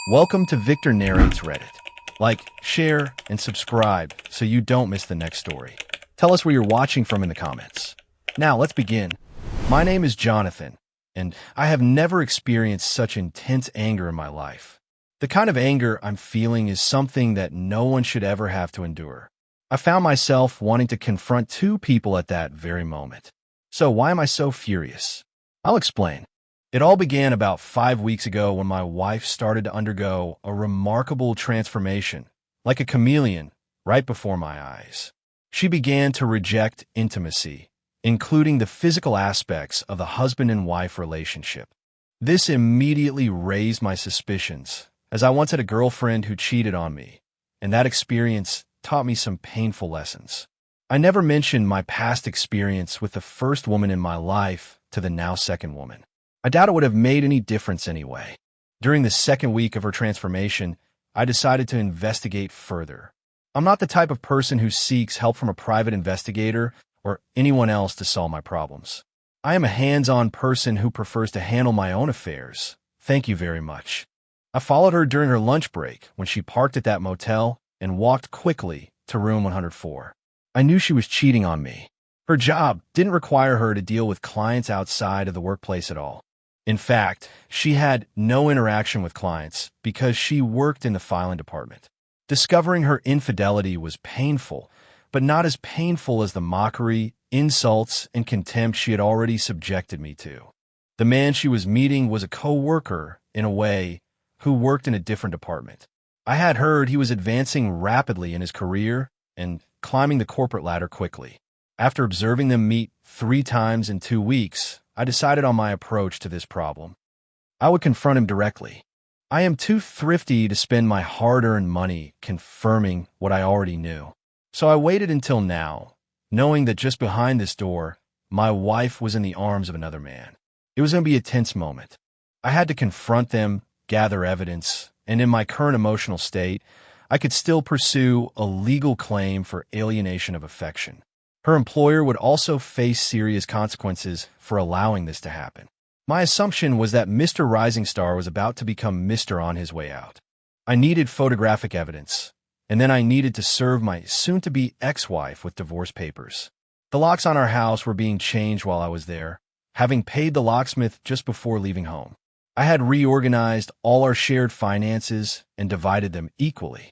Welcome to Victor Narrates Reddit. Like, share, and subscribe so you don't miss the next story. Tell us where you're watching from in the comments. Now, let's begin. My name is Jonathan, and I have never experienced such intense anger in my life. The kind of anger I'm feeling is something that no one should ever have to endure. I found myself wanting to confront two people at that very moment. So why am I so furious? I'll explain. It all began about 5 weeks ago when my wife started to undergo a remarkable transformation, like a chameleon, right before my eyes. She began to reject intimacy, including the physical aspects of the husband and wife relationship. This immediately raised my suspicions, as I once had a girlfriend who cheated on me, and that experience taught me some painful lessons. I never mentioned my past experience with the first woman in my life to the now second woman. I doubt it would have made any difference anyway. During the second week of her transformation, I decided to investigate further. I'm not the type of person who seeks help from a private investigator or anyone else to solve my problems. I am a hands-on person who prefers to handle my own affairs. Thank you very much. I followed her during her lunch break when she parked at that motel and walked quickly to room 104. I knew she was cheating on me. Her job didn't require her to deal with clients outside of the workplace at all. In fact, she had no interaction with clients because she worked in the filing department. Discovering her infidelity was painful, but not as painful as the mockery, insults, and contempt she had already subjected me to. The man she was meeting was a co-worker, in a way, who worked in a different department. I had heard he was advancing rapidly in his career and climbing the corporate ladder quickly. After observing them meet 3 times in 2 weeks, I decided on my approach to this problem. I would confront him directly. I am too thrifty to spend my hard-earned money confirming what I already knew. So I waited until now, knowing that just behind this door, my wife was in the arms of another man. It was going to be a tense moment. I had to confront them, gather evidence, and in my current emotional state, I could still pursue a legal claim for alienation of affection. Her employer would also face serious consequences for allowing this to happen. My assumption was that Mr. Rising Star was about to become Mr. on his way out. I needed photographic evidence, and then I needed to serve my soon-to-be ex-wife with divorce papers. The locks on our house were being changed while I was there, having paid the locksmith just before leaving home. I had reorganized all our shared finances and divided them equally.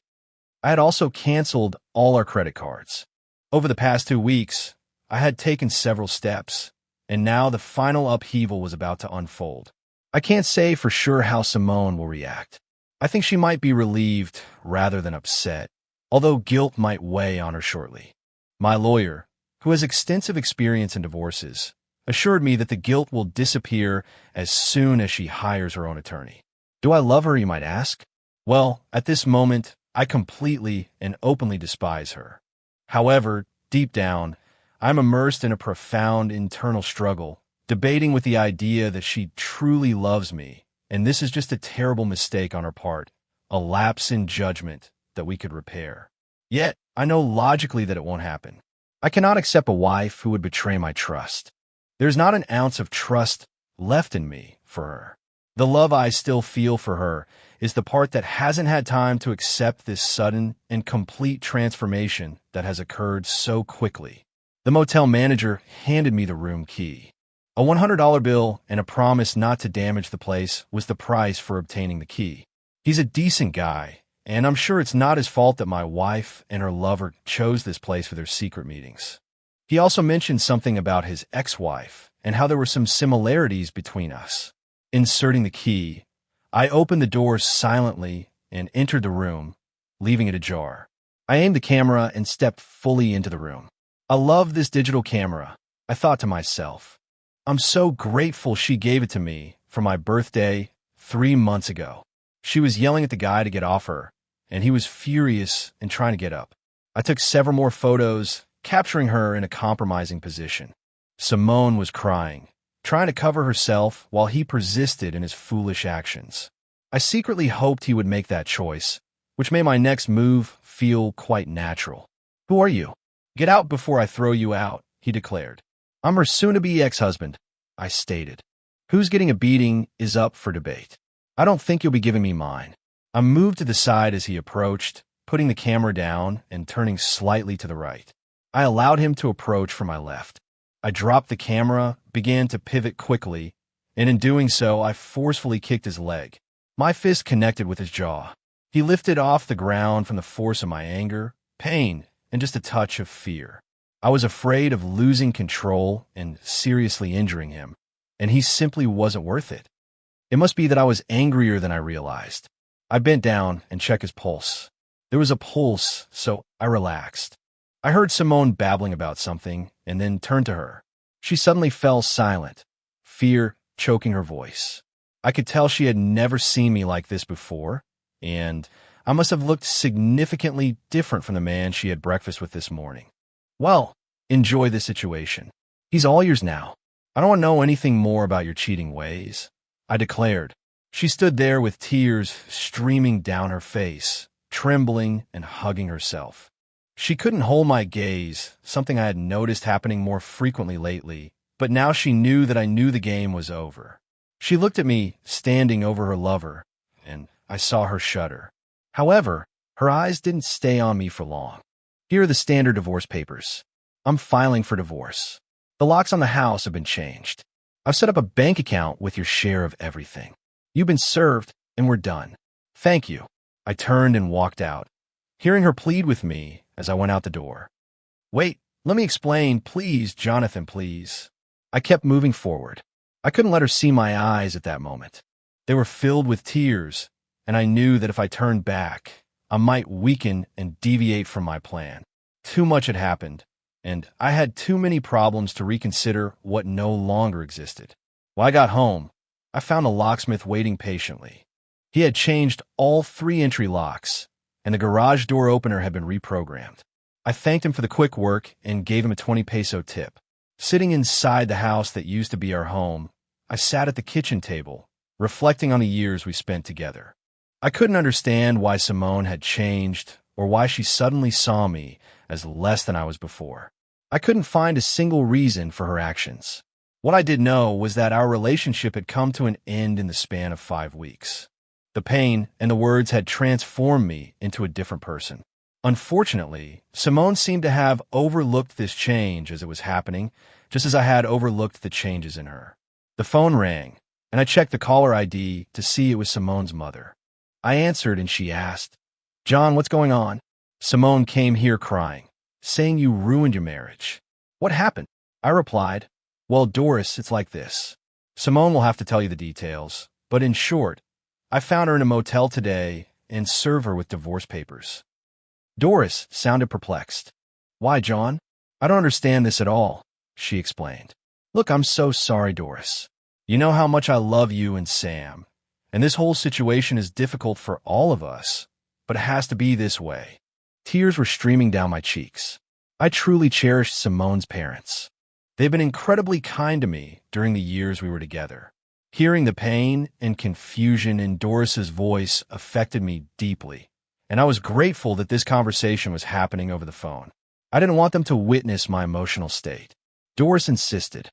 I had also canceled all our credit cards. Over the past 2 weeks, I had taken several steps, and now the final upheaval was about to unfold. I can't say for sure how Simone will react. I think she might be relieved rather than upset, although guilt might weigh on her shortly. My lawyer, who has extensive experience in divorces, assured me that the guilt will disappear as soon as she hires her own attorney. Do I love her, you might ask? Well, at this moment, I completely and openly despise her. However, deep down, I'm immersed in a profound internal struggle, debating with the idea that she truly loves me, and this is just a terrible mistake on her part, a lapse in judgment that we could repair. Yet, I know logically that it won't happen. I cannot accept a wife who would betray my trust. There's not an ounce of trust left in me for her. The love I still feel for her is the part that hasn't had time to accept this sudden and complete transformation that has occurred so quickly. The motel manager handed me the room key. A $100 bill and a promise not to damage the place was the price for obtaining the key. He's a decent guy, and I'm sure it's not his fault that my wife and her lover chose this place for their secret meetings. He also mentioned something about his ex-wife and how there were some similarities between us. Inserting the key, I opened the door silently and entered the room, leaving it ajar. I aimed the camera and stepped fully into the room. I love this digital camera, I thought to myself. I'm so grateful she gave it to me for my birthday 3 months ago. She was yelling at the guy to get off her, and he was furious and trying to get up. I took several more photos, capturing her in a compromising position. Simone was crying, trying to cover herself while he persisted in his foolish actions. I secretly hoped he would make that choice, which made my next move feel quite natural. "Who are you? Get out before I throw you out," he declared. "I'm her soon-to-be ex-husband," I stated. "Who's getting a beating is up for debate. I don't think you'll be giving me mine." I moved to the side as he approached, putting the camera down and turning slightly to the right. I allowed him to approach from my left. I dropped the camera, began to pivot quickly, and in doing so, I forcefully kicked his leg. My fist connected with his jaw. He lifted off the ground from the force of my anger, pain, and just a touch of fear. I was afraid of losing control and seriously injuring him, and he simply wasn't worth it. It must be that I was angrier than I realized. I bent down and checked his pulse. There was a pulse, so I relaxed. I heard Simone babbling about something and then turned to her. She suddenly fell silent, fear choking her voice. I could tell she had never seen me like this before, and I must have looked significantly different from the man she had breakfast with this morning. Well, enjoy the situation. He's all yours now. I don't want to know anything more about your cheating ways, I declared. She stood there with tears streaming down her face, trembling and hugging herself. She couldn't hold my gaze, something I had noticed happening more frequently lately, but now she knew that I knew the game was over. She looked at me, standing over her lover, and I saw her shudder. However, her eyes didn't stay on me for long. Here are the standard divorce papers. I'm filing for divorce. The locks on the house have been changed. I've set up a bank account with your share of everything. You've been served, and we're done. Thank you. I turned and walked out, hearing her plead with me as I went out the door. Wait, let me explain, please, Jonathan, please. I kept moving forward. I couldn't let her see my eyes at that moment. They were filled with tears, and I knew that if I turned back, I might weaken and deviate from my plan. Too much had happened, and I had too many problems to reconsider what no longer existed. When I got home, I found a locksmith waiting patiently. He had changed all 3 entry locks, and the garage door opener had been reprogrammed. I thanked him for the quick work and gave him a 20 peso tip. Sitting inside the house that used to be our home, I sat at the kitchen table, reflecting on the years we spent together. I couldn't understand why Simone had changed or why she suddenly saw me as less than I was before. I couldn't find a single reason for her actions. What I did know was that our relationship had come to an end in the span of 5 weeks. The pain and the words had transformed me into a different person. Unfortunately, Simone seemed to have overlooked this change as it was happening, just as I had overlooked the changes in her. The phone rang, and I checked the caller ID to see it was Simone's mother. I answered, and she asked, "John, what's going on?" Simone came here crying, saying you ruined your marriage. What happened? I replied, "Well, Doris, it's like this. Simone will have to tell you the details, but in short, I found her in a motel today and serve her with divorce papers." Doris sounded perplexed. "Why, John? I don't understand this at all," she explained. "Look, I'm so sorry, Doris. You know how much I love you and Sam, and this whole situation is difficult for all of us, but it has to be this way." Tears were streaming down my cheeks. I truly cherished Simone's parents. They've been incredibly kind to me during the years we were together. Hearing the pain and confusion in Doris's voice affected me deeply, and I was grateful that this conversation was happening over the phone. I didn't want them to witness my emotional state. Doris insisted,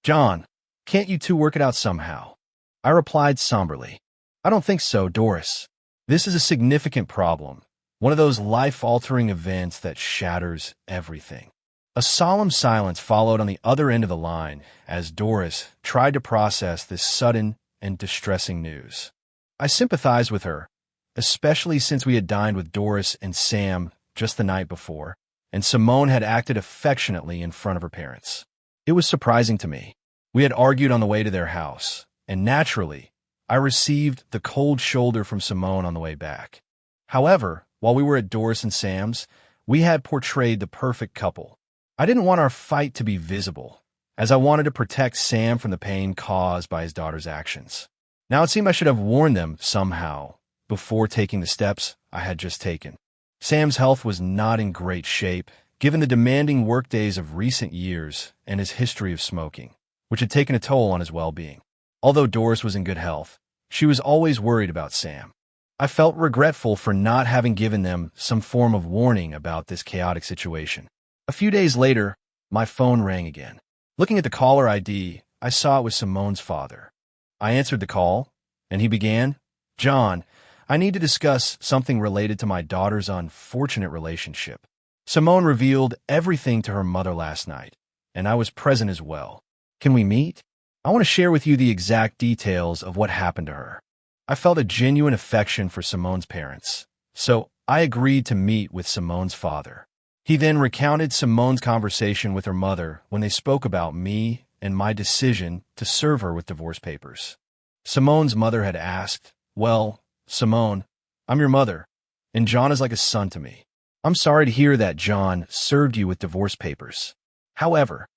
"John, can't you two work it out somehow?" I replied somberly, "I don't think so, Doris. This is a significant problem, one of those life-altering events that shatters everything." A solemn silence followed on the other end of the line as Doris tried to process this sudden and distressing news. I sympathized with her, especially since we had dined with Doris and Sam just the night before, and Simone had acted affectionately in front of her parents. It was surprising to me. We had argued on the way to their house, and naturally, I received the cold shoulder from Simone on the way back. However, while we were at Doris and Sam's, we had portrayed the perfect couple. I didn't want our fight to be visible, as I wanted to protect Sam from the pain caused by his daughter's actions. Now it seemed I should have warned them somehow before taking the steps I had just taken. Sam's health was not in great shape, given the demanding workdays of recent years and his history of smoking, which had taken a toll on his well-being. Although Doris was in good health, she was always worried about Sam. I felt regretful for not having given them some form of warning about this chaotic situation. A few days later, my phone rang again. Looking at the caller ID, I saw it was Simone's father. I answered the call, and he began, "John, I need to discuss something related to my daughter's unfortunate relationship. Simone revealed everything to her mother last night, and I was present as well. Can we meet? I want to share with you the exact details of what happened to her. I felt a genuine affection for Simone's parents, so I agreed to meet with Simone's father. He then recounted Simone's conversation with her mother when they spoke about me and my decision to serve her with divorce papers. Simone's mother had asked, "Well, Simone, I'm your mother, and John is like a son to me. I'm sorry to hear that John served you with divorce papers. However,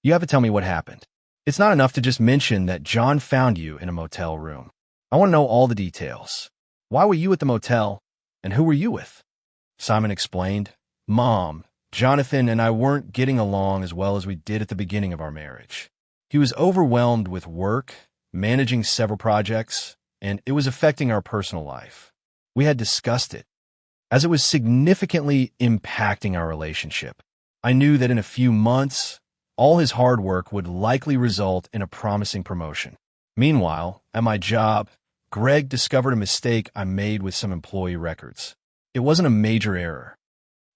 you have to tell me what happened. It's not enough to just mention that John found you in a motel room. I want to know all the details. Why were you at the motel, and who were you with?" Simon explained, "Mom, Jonathan and I weren't getting along as well as we did at the beginning of our marriage. He was overwhelmed with work, managing several projects, and it was affecting our personal life. We had discussed it, as it was significantly impacting our relationship. I knew that in a few months, all his hard work would likely result in a promising promotion. Meanwhile, at my job, Greg discovered a mistake I made with some employee records. It wasn't a major error,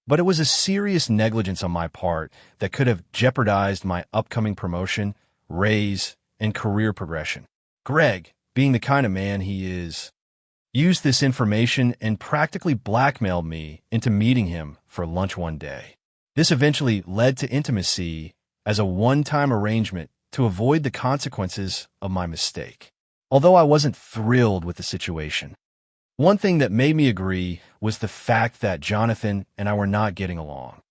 but it was a serious negligence on my part that could have jeopardized my upcoming promotion, raise, and career progression. Greg, being the kind of man he is, used this information and practically blackmailed me into meeting him for lunch one day. This eventually led to intimacy as a one-time arrangement to avoid the consequences of my mistake. Although I wasn't thrilled with the situation, one thing that made me agree was the fact that Jonathan and I were not getting along,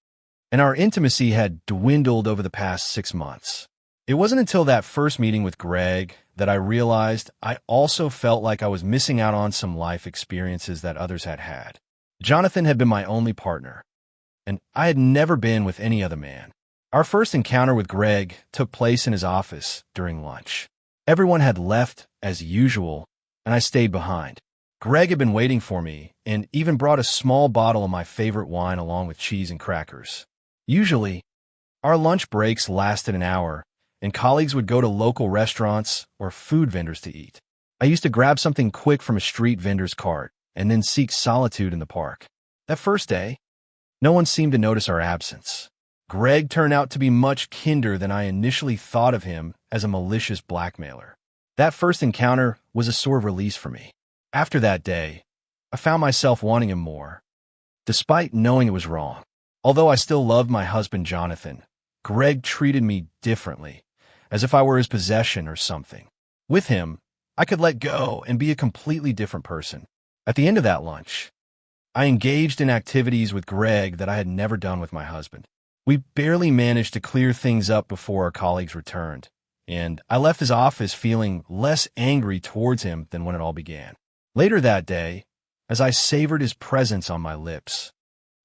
and our intimacy had dwindled over the past 6 months. It wasn't until that first meeting with Greg that I realized I also felt like I was missing out on some life experiences that others had had. Jonathan had been my only partner, and I had never been with any other man. Our first encounter with Greg took place in his office during lunch. Everyone had left as usual, and I stayed behind. Greg had been waiting for me and even brought a small bottle of my favorite wine along with cheese and crackers. Usually, our lunch breaks lasted an hour, and colleagues would go to local restaurants or food vendors to eat. I used to grab something quick from a street vendor's cart and then seek solitude in the park. That first day, no one seemed to notice our absence. Greg turned out to be much kinder than I initially thought of him as a malicious blackmailer. That first encounter was a sort of release for me. After that day, I found myself wanting him more, despite knowing it was wrong. Although I still loved my husband Jonathan, Greg treated me differently, as if I were his possession or something. With him, I could let go and be a completely different person. At the end of that lunch, I engaged in activities with Greg that I had never done with my husband. We barely managed to clear things up before our colleagues returned, and I left his office feeling less angry towards him than when it all began. Later that day, as I savored his presence on my lips,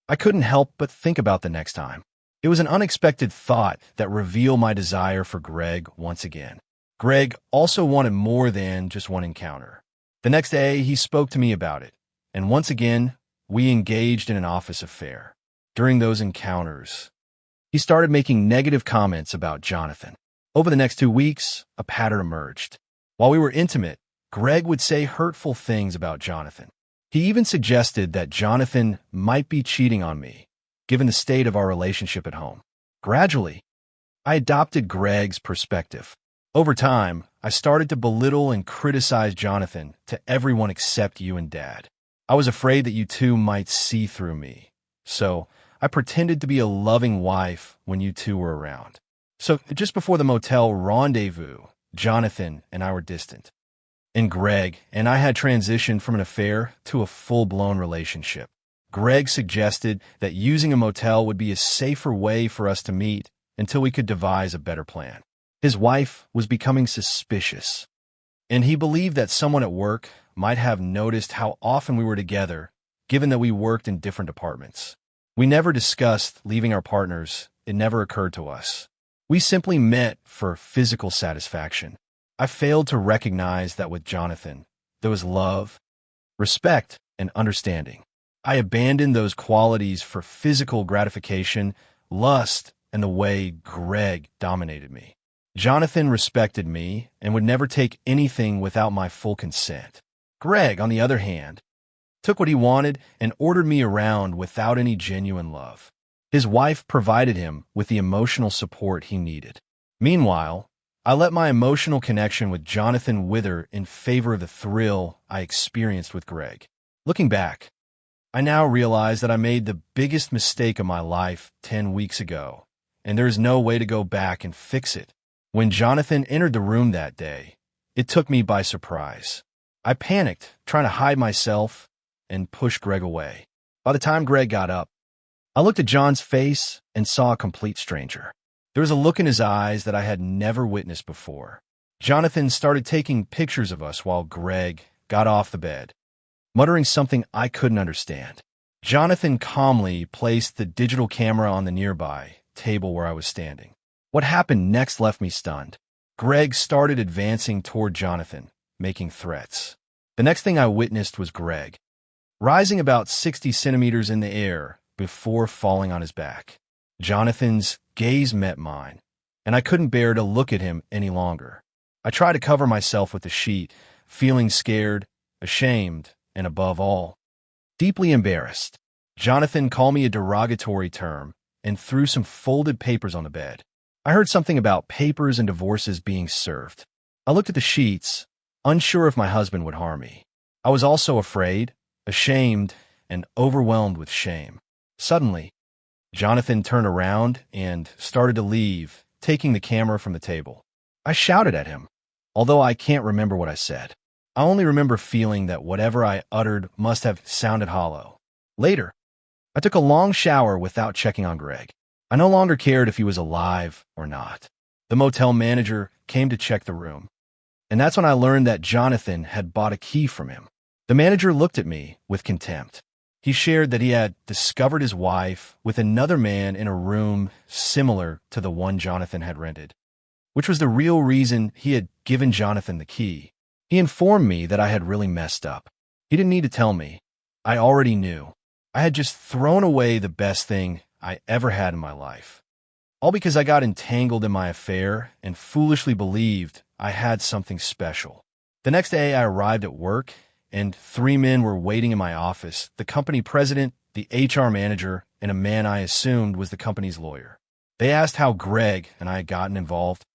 I couldn't help but think about the next time. It was an unexpected thought that revealed my desire for Greg once again. Greg also wanted more than just one encounter. The next day, he spoke to me about it, and once again, we engaged in an office affair. During those encounters, he started making negative comments about Jonathan. Over the next 2 weeks, a pattern emerged. While we were intimate, Greg would say hurtful things about Jonathan. He even suggested that Jonathan might be cheating on me, given the state of our relationship at home. Gradually, I adopted Greg's perspective. Over time, I started to belittle and criticize Jonathan to everyone except you and Dad. I was afraid that you two might see through me, so I pretended to be a loving wife when you two were around. So just before the motel rendezvous, Jonathan and I were distant, and Greg and I had transitioned from an affair to a full-blown relationship. Greg suggested that using a motel would be a safer way for us to meet until we could devise a better plan. His wife was becoming suspicious, and he believed that someone at work might have noticed how often we were together, given that we worked in different departments. We never discussed leaving our partners. It never occurred to us. We simply met for physical satisfaction. I failed to recognize that with Jonathan, there was love, respect, and understanding. I abandoned those qualities for physical gratification, lust, and the way Greg dominated me. Jonathan respected me and would never take anything without my full consent. Greg, on the other hand, took what he wanted, and ordered me around without any genuine love. His wife provided him with the emotional support he needed. Meanwhile, I let my emotional connection with Jonathan wither in favor of the thrill I experienced with Greg. Looking back, I now realize that I made the biggest mistake of my life 10 weeks ago, and there is no way to go back and fix it. When Jonathan entered the room that day, it took me by surprise. I panicked, trying to hide myself and push Greg away. By the time Greg got up, I looked at John's face and saw a complete stranger. There was a look in his eyes that I had never witnessed before. Jonathan started taking pictures of us while Greg got off the bed, muttering something I couldn't understand. Jonathan calmly placed the digital camera on the nearby table where I was standing. What happened next left me stunned. Greg started advancing toward Jonathan, making threats. The next thing I witnessed was Greg, rising about 60 centimeters in the air before falling on his back. Jonathan's gaze met mine, and I couldn't bear to look at him any longer. I tried to cover myself with the sheet, feeling scared, ashamed, and above all, deeply embarrassed. Jonathan called me a derogatory term and threw some folded papers on the bed. I heard something about papers and divorces being served. I looked at the sheets, unsure if my husband would harm me. I was also afraid, ashamed, and overwhelmed with shame. Suddenly, Jonathan turned around and started to leave, taking the camera from the table. I shouted at him, although I can't remember what I said. I only remember feeling that whatever I uttered must have sounded hollow. Later, I took a long shower without checking on Greg. I no longer cared if he was alive or not. The motel manager came to check the room, and that's when I learned that Jonathan had bought a key from him. The manager looked at me with contempt. He shared that he had discovered his wife with another man in a room similar to the one Jonathan had rented, which was the real reason he had given Jonathan the key. He informed me that I had really messed up. He didn't need to tell me. I already knew. I had just thrown away the best thing I ever had in my life. All because I got entangled in my affair and foolishly believed I had something special. The next day I arrived at work, and 3 men were waiting in my office: the company president, the HR manager, and a man I assumed was the company's lawyer. They asked how Greg and I had gotten involved,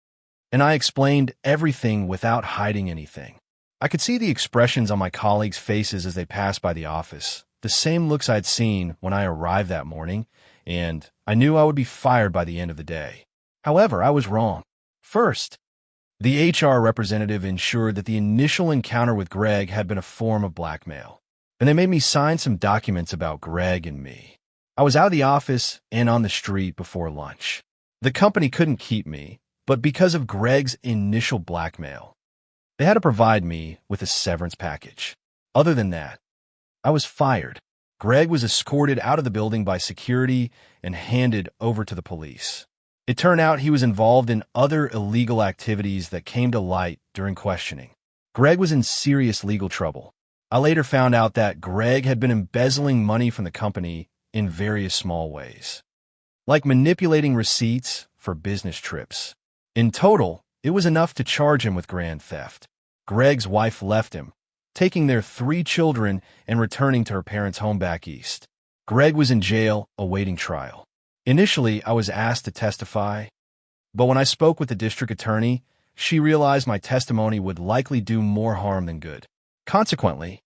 and I explained everything without hiding anything. I could see the expressions on my colleagues' faces as they passed by the office, the same looks I'd seen when I arrived that morning, and I knew I would be fired by the end of the day. However, I was wrong. First, the HR representative ensured that the initial encounter with Greg had been a form of blackmail, and they made me sign some documents about Greg and me. I was out of the office and on the street before lunch. The company couldn't keep me, but because of Greg's initial blackmail, they had to provide me with a severance package. Other than that, I was fired. Greg was escorted out of the building by security and handed over to the police. It turned out he was involved in other illegal activities that came to light during questioning. Greg was in serious legal trouble. I later found out that Greg had been embezzling money from the company in various small ways, like manipulating receipts for business trips. In total, it was enough to charge him with grand theft. Greg's wife left him, taking their 3 children and returning to her parents' home back east. Greg was in jail awaiting trial. Initially, I was asked to testify, but when I spoke with the district attorney, she realized my testimony would likely do more harm than good. Consequently,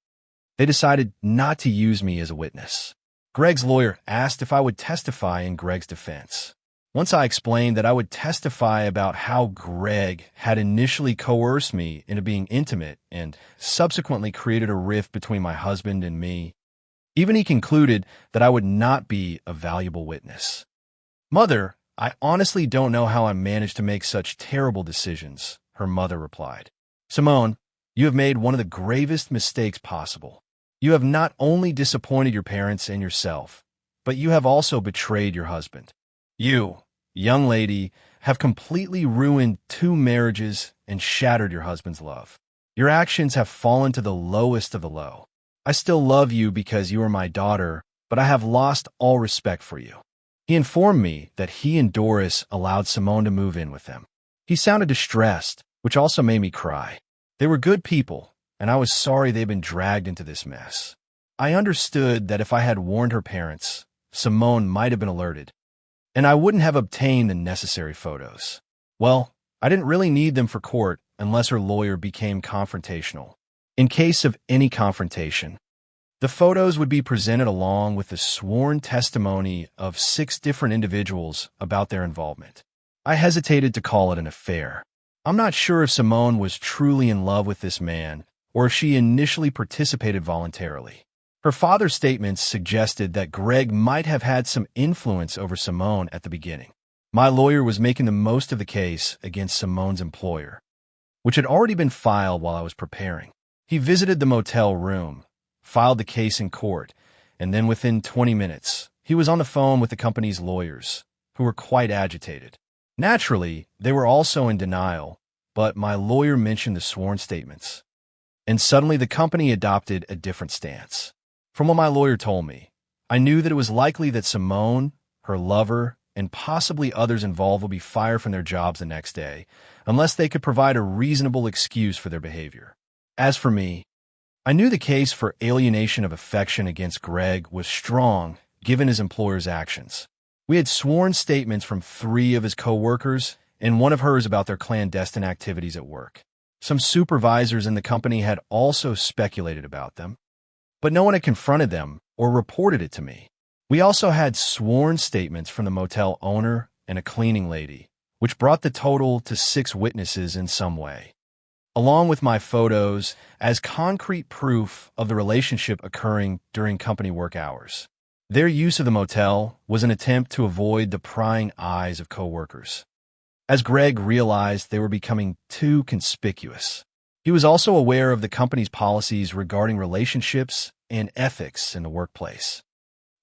they decided not to use me as a witness. Greg's lawyer asked if I would testify in Greg's defense. Once I explained that I would testify about how Greg had initially coerced me into being intimate and subsequently created a rift between my husband and me, even he concluded that I would not be a valuable witness. "Mother, I honestly don't know how I managed to make such terrible decisions," her mother replied. "Simone, you have made one of the gravest mistakes possible. You have not only disappointed your parents and yourself, but you have also betrayed your husband. You, young lady, have completely ruined 2 marriages and shattered your husband's love. Your actions have fallen to the lowest of the low. I still love you because you are my daughter, but I have lost all respect for you." He informed me that he and Doris allowed Simone to move in with them. He sounded distressed, which also made me cry. They were good people, and I was sorry they'd been dragged into this mess. I understood that if I had warned her parents, Simone might have been alerted, and I wouldn't have obtained the necessary photos. Well, I didn't really need them for court unless her lawyer became confrontational. In case of any confrontation, the photos would be presented along with the sworn testimony of 6 different individuals about their involvement. I hesitated to call it an affair. I'm not sure if Simone was truly in love with this man or if she initially participated voluntarily. Her father's statements suggested that Greg might have had some influence over Simone at the beginning. My lawyer was making the most of the case against Simone's employer, which had already been filed while I was preparing. He visited the motel room, filed the case in court, and then within 20 minutes, he was on the phone with the company's lawyers, who were quite agitated. Naturally, they were also in denial, but my lawyer mentioned the sworn statements, and suddenly the company adopted a different stance. From what my lawyer told me, I knew that it was likely that Simone, her lover, and possibly others involved would be fired from their jobs the next day, unless they could provide a reasonable excuse for their behavior. As for me, I knew the case for alienation of affection against Greg was strong, given his employer's actions. We had sworn statements from 3 of his co-workers and one of hers about their clandestine activities at work. Some supervisors in the company had also speculated about them, but no one had confronted them or reported it to me. We also had sworn statements from the motel owner and a cleaning lady, which brought the total to 6 witnesses in some way, along with my photos as concrete proof of the relationship occurring during company work hours. Their use of the motel was an attempt to avoid the prying eyes of coworkers, as Greg realized they were becoming too conspicuous. He was also aware of the company's policies regarding relationships and ethics in the workplace,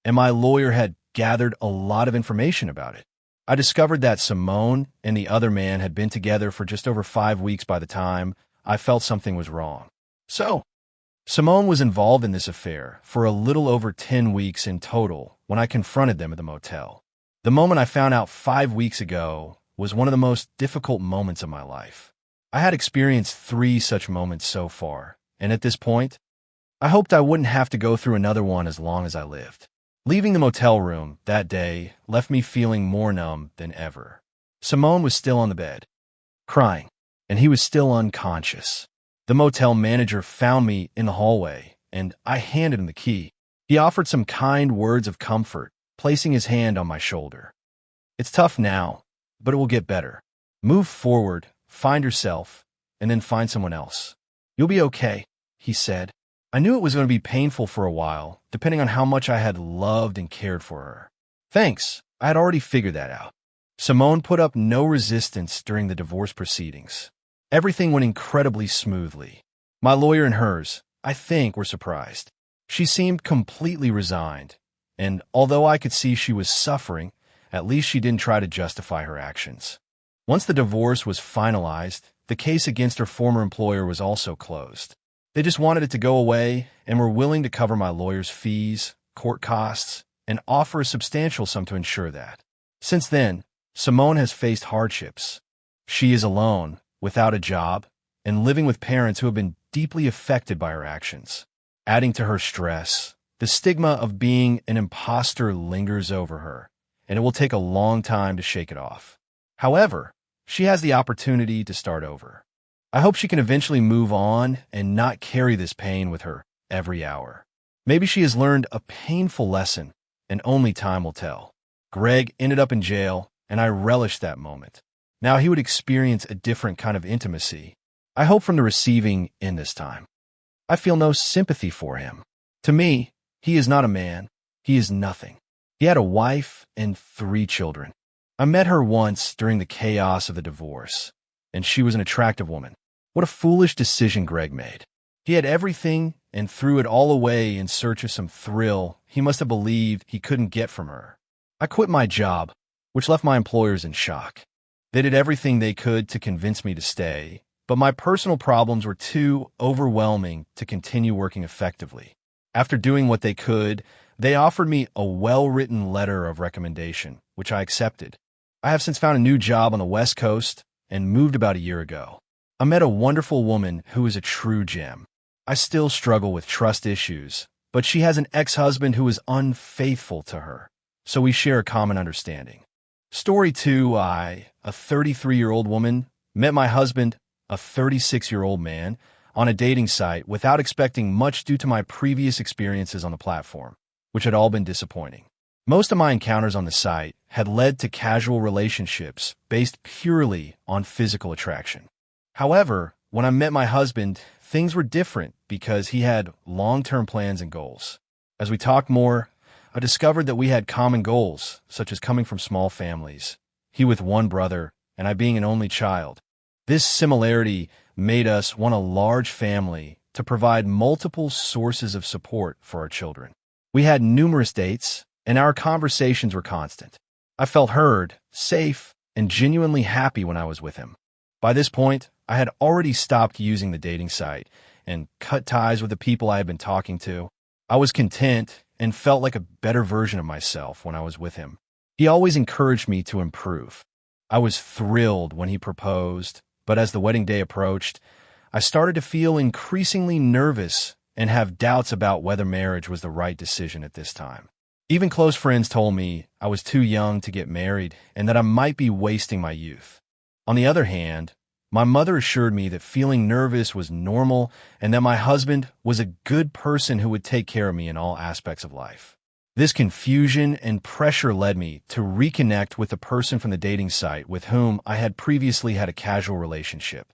and my lawyer had gathered a lot of information about it. I discovered that Simone and the other man had been together for just over 5 weeks by the time I felt something was wrong. So, Simone was involved in this affair for a little over 10 weeks in total when I confronted them at the motel. The moment I found out 5 weeks ago was one of the most difficult moments of my life. I had experienced 3 such moments so far, and at this point, I hoped I wouldn't have to go through another one as long as I lived. Leaving the motel room that day left me feeling more numb than ever. Simone was still on the bed, crying, and he was still unconscious. The motel manager found me in the hallway, and I handed him the key. He offered some kind words of comfort, placing his hand on my shoulder. "It's tough now, but it will get better. Move forward, find yourself, and then find someone else. You'll be okay," he said. I knew it was going to be painful for a while, depending on how much I had loved and cared for her. Thanks, I had already figured that out. Simone put up no resistance during the divorce proceedings. Everything went incredibly smoothly. My lawyer and hers, I think, were surprised. She seemed completely resigned, and although I could see she was suffering, at least she didn't try to justify her actions. Once the divorce was finalized, the case against her former employer was also closed. They just wanted it to go away and were willing to cover my lawyer's fees, court costs, and offer a substantial sum to ensure that. Since then, Simone has faced hardships. She is alone, without a job, and living with parents who have been deeply affected by her actions. Adding to her stress, the stigma of being an imposter lingers over her, and it will take a long time to shake it off. However, she has the opportunity to start over. I hope she can eventually move on and not carry this pain with her every hour. Maybe she has learned a painful lesson, and only time will tell. Greg ended up in jail, and I relished that moment. Now he would experience a different kind of intimacy. I hope from the receiving end this time. I feel no sympathy for him. To me, he is not a man. He is nothing. He had a wife and 3 children. I met her once during the chaos of the divorce, and she was an attractive woman. What a foolish decision Greg made. He had everything and threw it all away in search of some thrill he must have believed he couldn't get from her. I quit my job, which left my employers in shock. They did everything they could to convince me to stay, but my personal problems were too overwhelming to continue working effectively. After doing what they could, they offered me a well-written letter of recommendation, which I accepted. I have since found a new job on the West Coast and moved about a year ago. I met a wonderful woman who is a true gem. I still struggle with trust issues, but she has an ex-husband who is unfaithful to her, so we share a common understanding. Story 2, I, a 33-year-old woman, met my husband, a 36-year-old man, on a dating site without expecting much due to my previous experiences on the platform, which had all been disappointing. Most of my encounters on the site had led to casual relationships based purely on physical attraction. However, when I met my husband, things were different because he had long-term plans and goals. As we talked more, I discovered that we had common goals, such as coming from small families, he with one brother, and I being an only child. This similarity made us want a large family to provide multiple sources of support for our children. We had numerous dates, and our conversations were constant. I felt heard, safe, and genuinely happy when I was with him. By this point, I had already stopped using the dating site and cut ties with the people I had been talking to. I was content and felt like a better version of myself when I was with him. He always encouraged me to improve. I was thrilled when he proposed, but as the wedding day approached, I started to feel increasingly nervous and have doubts about whether marriage was the right decision at this time. Even close friends told me I was too young to get married and that I might be wasting my youth. On the other hand, my mother assured me that feeling nervous was normal and that my husband was a good person who would take care of me in all aspects of life. This confusion and pressure led me to reconnect with the person from the dating site with whom I had previously had a casual relationship.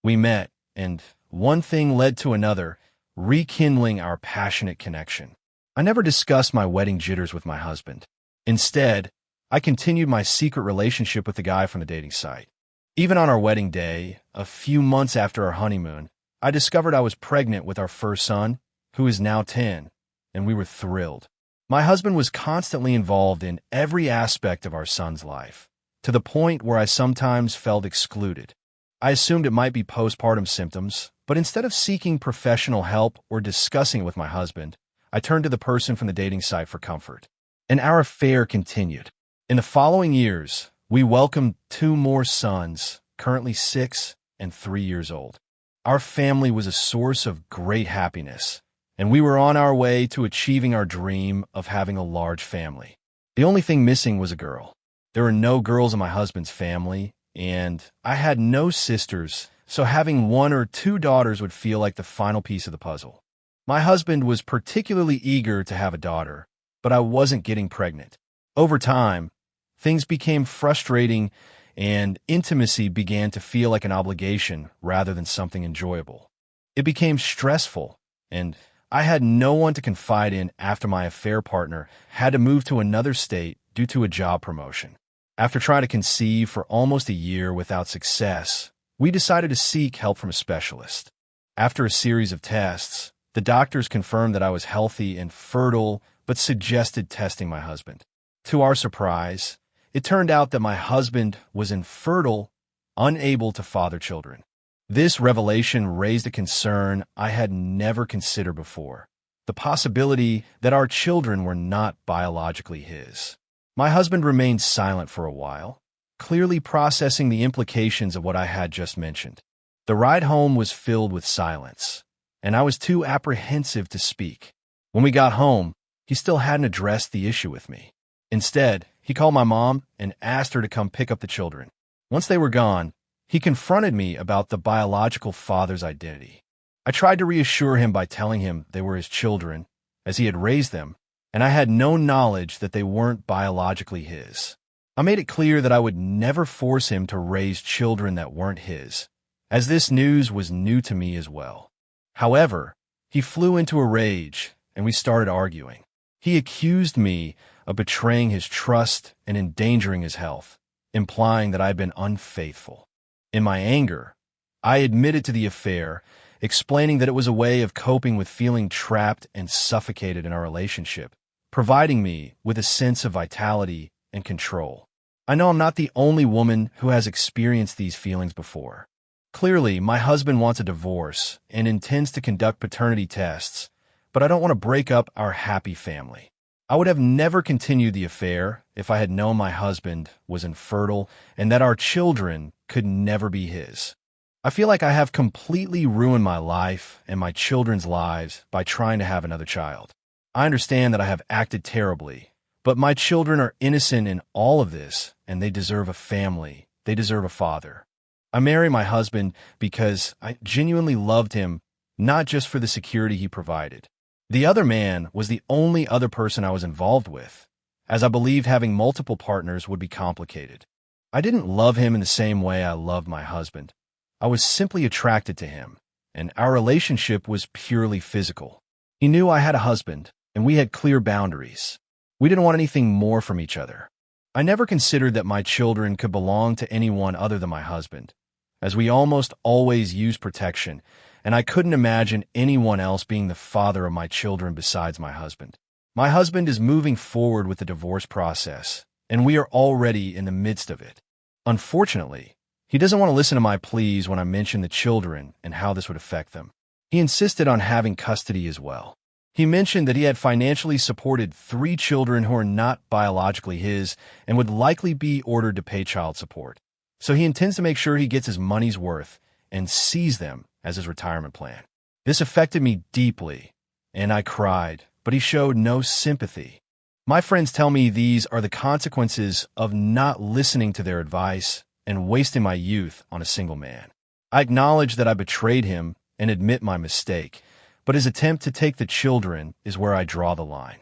We met, and one thing led to another, rekindling our passionate connection. I never discussed my wedding jitters with my husband. Instead, I continued my secret relationship with the guy from the dating site. Even on our wedding day, a few months after our honeymoon, I discovered I was pregnant with our first son, who is now 10, and we were thrilled. My husband was constantly involved in every aspect of our son's life, to the point where I sometimes felt excluded. I assumed it might be postpartum symptoms, but instead of seeking professional help or discussing it with my husband, I turned to the person from the dating site for comfort. And our affair continued. In the following years, we welcomed 2 more sons, currently 6 and 3 years old. Our family was a source of great happiness, and we were on our way to achieving our dream of having a large family. The only thing missing was a girl. There were no girls in my husband's family, and I had no sisters, so having 1 or 2 daughters would feel like the final piece of the puzzle. My husband was particularly eager to have a daughter, but I wasn't getting pregnant. Over time, things became frustrating and intimacy began to feel like an obligation rather than something enjoyable. It became stressful, and I had no one to confide in after my affair partner had to move to another state due to a job promotion. After trying to conceive for almost a year without success, we decided to seek help from a specialist. After a series of tests, the doctors confirmed that I was healthy and fertile, but suggested testing my husband. To our surprise, it turned out that my husband was infertile, unable to father children. This revelation raised a concern I had never considered before, the possibility that our children were not biologically his. My husband remained silent for a while, clearly processing the implications of what I had just mentioned. The ride home was filled with silence, and I was too apprehensive to speak. When we got home, he still hadn't addressed the issue with me. Instead, he called my mom and asked her to come pick up the children. Once they were gone, he confronted me about the biological father's identity. I tried to reassure him by telling him they were his children, as he had raised them, and I had no knowledge that they weren't biologically his. I made it clear that I would never force him to raise children that weren't his, as this news was new to me as well. However, he flew into a rage, and we started arguing. He accused me of betraying his trust and endangering his health, implying that I'd been unfaithful. In my anger, I admitted to the affair, explaining that it was a way of coping with feeling trapped and suffocated in our relationship, providing me with a sense of vitality and control. I know I'm not the only woman who has experienced these feelings before. Clearly, my husband wants a divorce and intends to conduct paternity tests, but I don't want to break up our happy family. I would have never continued the affair if I had known my husband was infertile and that our children could never be his. I feel like I have completely ruined my life and my children's lives by trying to have another child. I understand that I have acted terribly, but my children are innocent in all of this, and they deserve a family. They deserve a father. I married my husband because I genuinely loved him, not just for the security he provided. The other man was the only other person I was involved with, as I believed having multiple partners would be complicated. I didn't love him in the same way I loved my husband. I was simply attracted to him, and our relationship was purely physical. He knew I had a husband, and we had clear boundaries. We didn't want anything more from each other. I never considered that my children could belong to anyone other than my husband, as we almost always used protection, and I couldn't imagine anyone else being the father of my children besides my husband. My husband is moving forward with the divorce process, and we are already in the midst of it. Unfortunately, he doesn't want to listen to my pleas when I mention the children and how this would affect them. He insisted on having custody as well. He mentioned that he had financially supported 3 children who are not biologically his and would likely be ordered to pay child support. So he intends to make sure he gets his money's worth and sees them as his retirement plan. This affected me deeply, and I cried, but he showed no sympathy. My friends tell me these are the consequences of not listening to their advice and wasting my youth on a single man. I acknowledge that I betrayed him and admit my mistake, but his attempt to take the children is where I draw the line.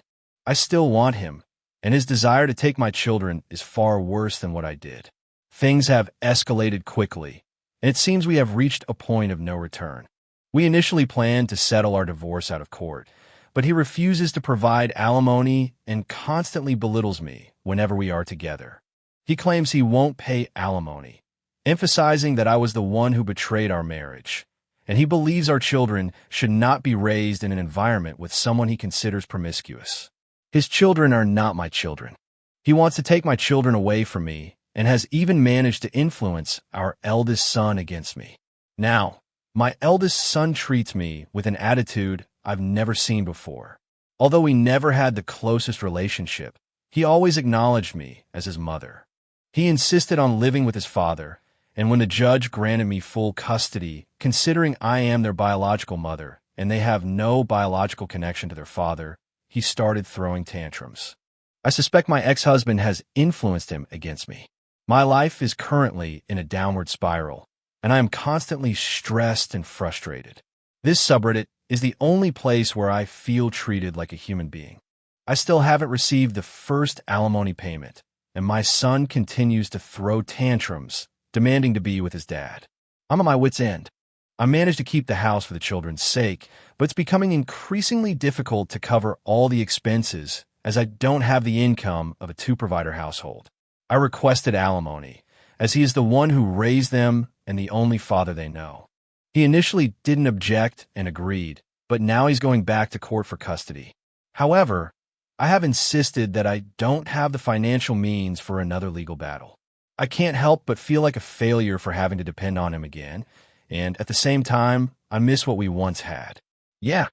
I still want him, and his desire to take my children is far worse than what I did. Things have escalated quickly, and it seems we have reached a point of no return. We initially planned to settle our divorce out of court, but he refuses to provide alimony and constantly belittles me whenever we are together. He claims he won't pay alimony, emphasizing that I was the one who betrayed our marriage, and he believes our children should not be raised in an environment with someone he considers promiscuous. His children are not my children. He wants to take my children away from me and has even managed to influence our eldest son against me. Now, my eldest son treats me with an attitude I've never seen before. Although we never had the closest relationship, he always acknowledged me as his mother. He insisted on living with his father, and when the judge granted me full custody, considering I am their biological mother and they have no biological connection to their father, he started throwing tantrums. I suspect my ex-husband has influenced him against me. My life is currently in a downward spiral, and I am constantly stressed and frustrated. This subreddit is the only place where I feel treated like a human being. I still haven't received the first alimony payment, and my son continues to throw tantrums, demanding to be with his dad. I'm at my wit's end. I managed to keep the house for the children's sake, but it's becoming increasingly difficult to cover all the expenses as I don't have the income of a 2-provider household. I requested alimony, as he is the one who raised them and the only father they know. He initially didn't object and agreed, but now he's going back to court for custody. However, I have insisted that I don't have the financial means for another legal battle. I can't help but feel like a failure for having to depend on him again, and at the same time, I miss what we once had. Yeah,